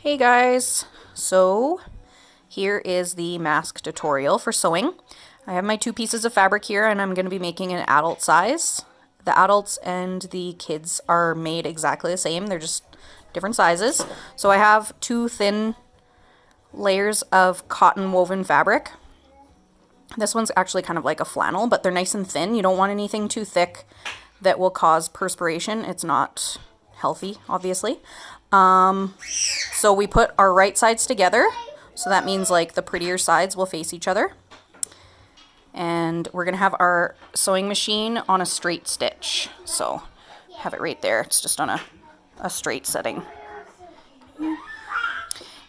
Hey guys, so here is the mask tutorial for sewing. I have my two pieces of fabric here and I'm going to be making an adult size. The adults and the kids are made exactly the same, they're just different sizes. So I have two thin layers of cotton woven fabric. This one's actually kind of like a flannel, but they're nice and thin. You don't want anything too thick that will cause perspiration. It's not healthy, obviously. So we put our right sides together. So that means like the prettier sides will face each other. And we're going to have our sewing machine on a straight stitch. So have it right there. It's just on a straight setting.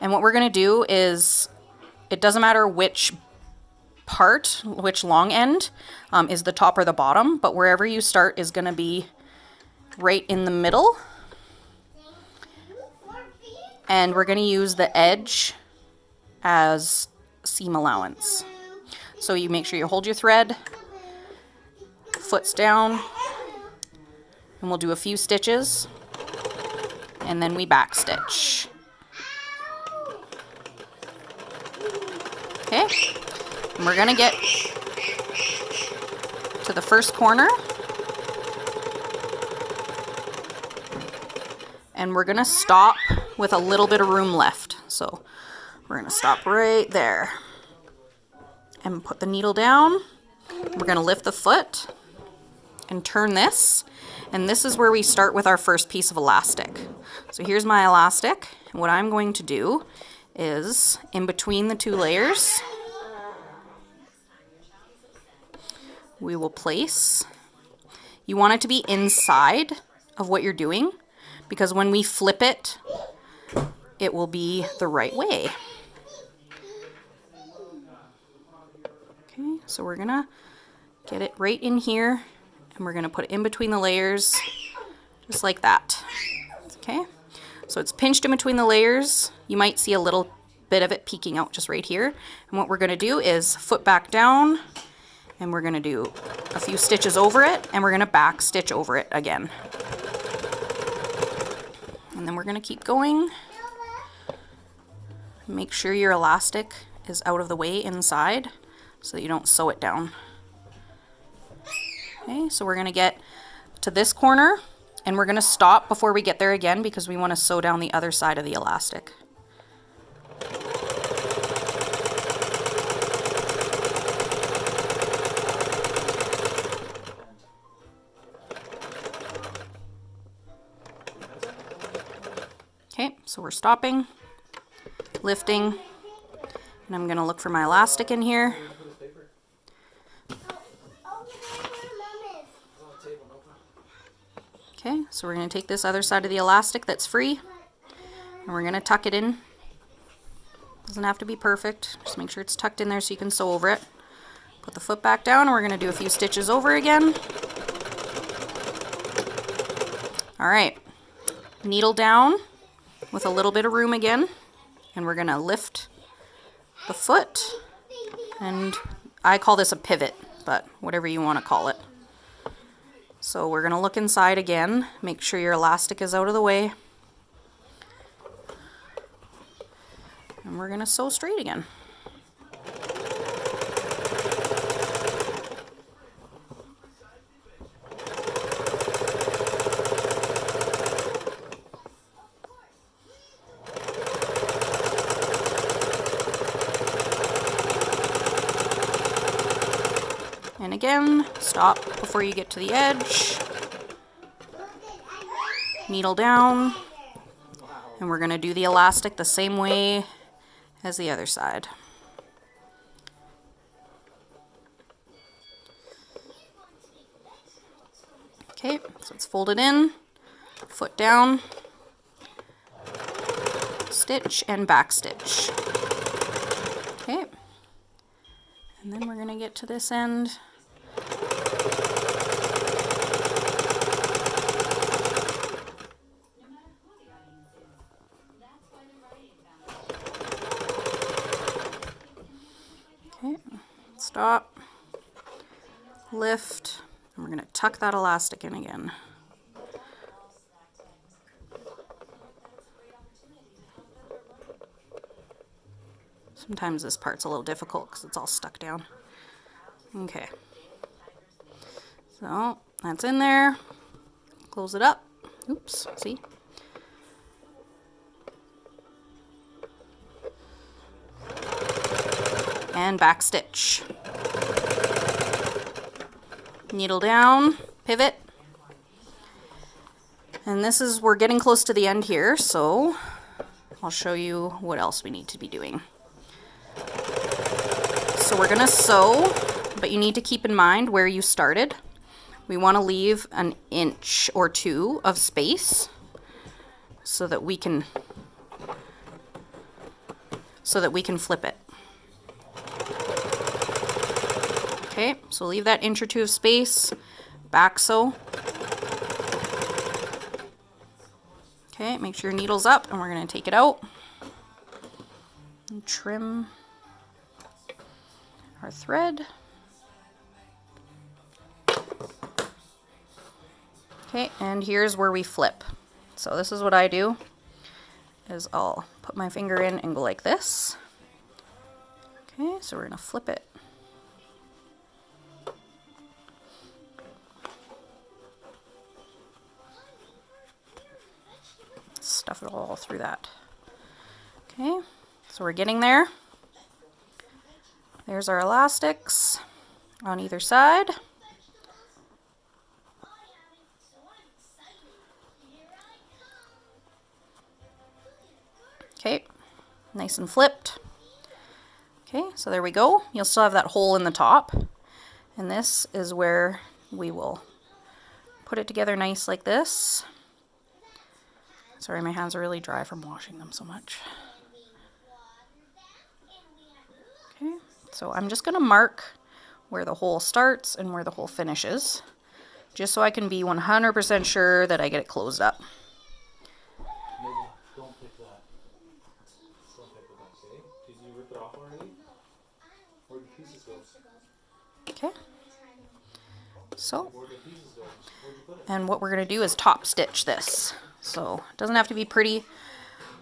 And what we're going to do is, it doesn't matter which part, which long end is the top or the bottom, but wherever you start is going to be right in the middle. And we're going to use the edge as seam allowance. So you make sure you hold your thread, foot's down, and we'll do a few stitches, and then we back stitch. Okay, and we're going to get to the first corner, and we're going to stop with a little bit of room left. So we're going to stop right there and put the needle down. We're going to lift the foot and turn this, and this is where we start with our first piece of elastic. So here's my elastic, and what I'm going to do is in between the two layers we will place, you want it to be inside of what you're doing, because when we flip it, it will be the right way. Okay, so we're gonna get it right in here, and we're gonna put it in between the layers, just like that. Okay, so it's pinched in between the layers. You might see a little bit of it peeking out just right here. And what we're gonna do is foot back down, and we're gonna do a few stitches over it, and we're gonna back stitch over it again. And then we're gonna keep going. Make sure your elastic is out of the way inside so that you don't sew it down. Okay, so we're gonna get to this corner, and we're gonna stop before we get there again because we wanna sew down the other side of the elastic. Okay, so we're stopping, lifting, and I'm gonna look for my elastic in here. Okay, so we're gonna take this other side of the elastic that's free, and we're gonna tuck it in. Doesn't have to be perfect, just make sure it's tucked in there so you can sew over it. Put the foot back down, and we're gonna do a few stitches over again. All right, needle down with a little bit of room again, and we're gonna lift the foot, and I call this a pivot, but whatever you want to call it. So we're gonna look inside again, make sure your elastic is out of the way, and we're gonna sew straight again. And again, stop before you get to the edge, needle down, and we're going to do the elastic the same way as the other side. Okay, so it's folded in, foot down, stitch and back stitch. Okay, and then we're going to get to this end. Okay, stop, lift, and we're going to tuck that elastic in again. Sometimes this part's a little difficult because it's all stuck down. Okay. So that's in there. Close it up. Oops, see? And back stitch. Needle down, pivot. And this is, we're getting close to the end here, so I'll show you what else we need to be doing. So we're gonna sew, but you need to keep in mind where you started. We want to leave an inch or two of space so that we can flip it. Okay, so leave that inch or two of space, back sew. Okay, make sure your needle's up, and we're going to take it out and trim our thread. Okay, and here's where we flip. So this is what I do, is I'll put my finger in and go like this. Okay, so we're going to flip it. Stuff it all through that. Okay, so we're getting there. There's our elastics on either side. Okay, nice and flipped. Okay, so there we go. You'll still have that hole in the top. And this is where we will put it together nice like this. Sorry, my hands are really dry from washing them so much. Okay, so I'm just gonna mark where the hole starts and where the hole finishes, just so I can be 100% sure that I get it closed up. Don't pick that. Don't pick that, okay? Did you rip it off already? Where'd the pieces go? Okay, so, Where'd the pieces go? Where'd you put it? and what we're gonna do is top stitch this. So it doesn't have to be pretty,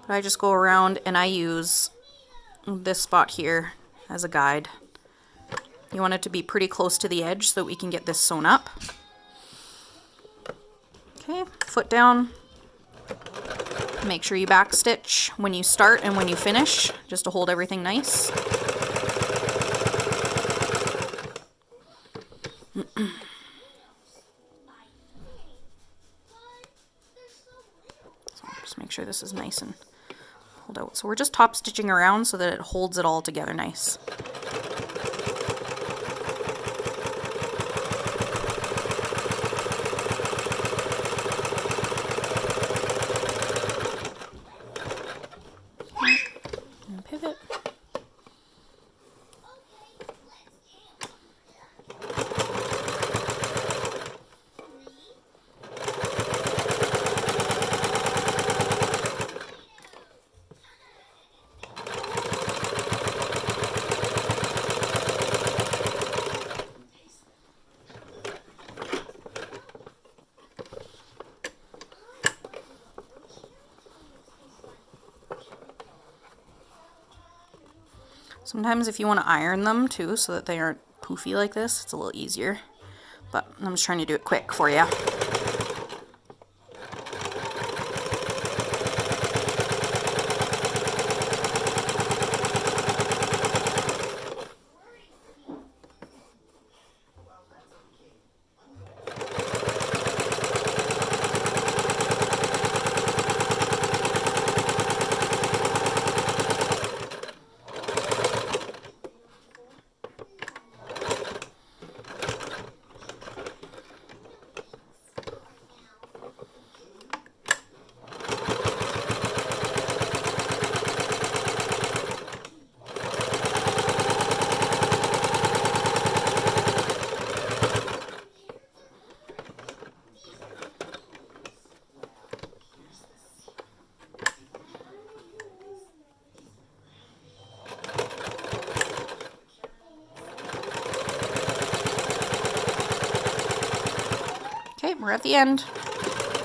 but I just go around and I use this spot here as a guide. You want it to be pretty close to the edge so we can get this sewn up. Okay, foot down. Make sure you back stitch when you start and when you finish, just to hold everything nice. Make sure this is nice and pulled out. So we're just top stitching around so that it holds it all together nice. And pivot. Sometimes if you want to iron them too so that they aren't poofy like this, it's a little easier. But I'm just trying to do it quick for you. Okay, we're at the end.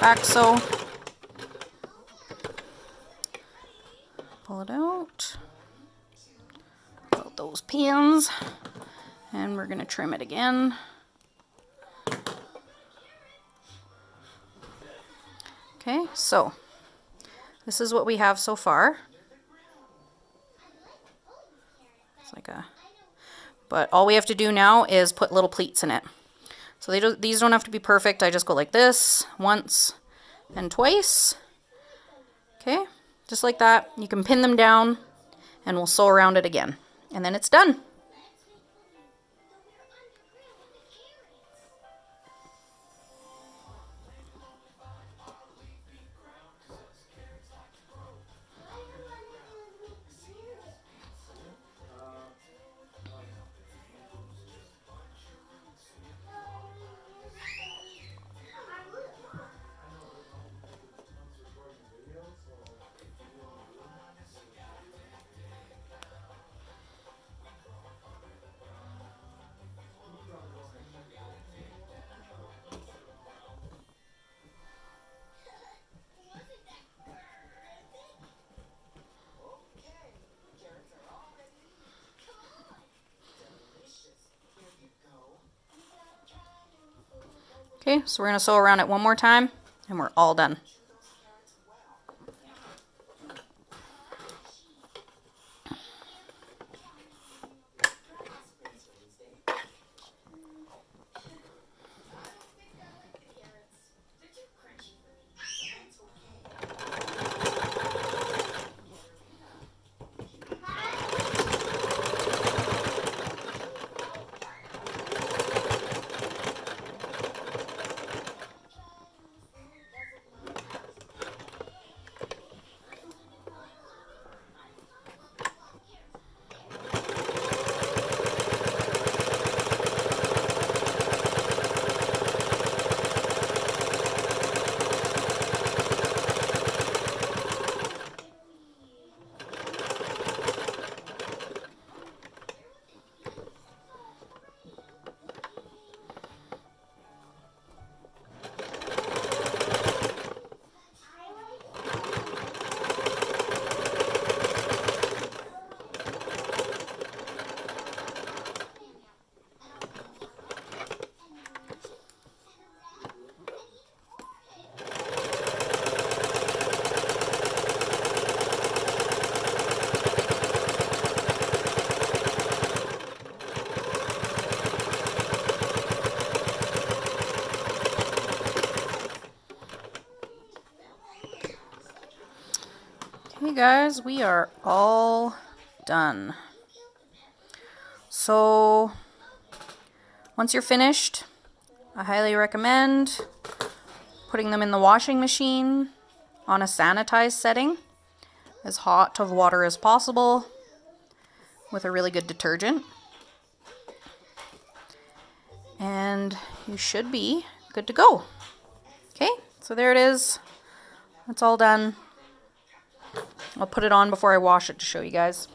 Back sew. Pull it out. those pins, and we're going to trim it again. Okay, so this is what we have so far. It's like a, but all we have to do now is put little pleats in it. So these don't have to be perfect. I just go like this once and twice. Okay, just like that. You can pin them down and we'll sew around it again. And then it's done. Okay, so we're going to sew around it one more time, and we're all done. Okay guys, we are all done. So once you're finished, I highly recommend putting them in the washing machine on a sanitized setting, as hot of water as possible, with a really good detergent. And you should be good to go. Okay, so there it is. It's all done. I'll put it on before I wash it to show you guys.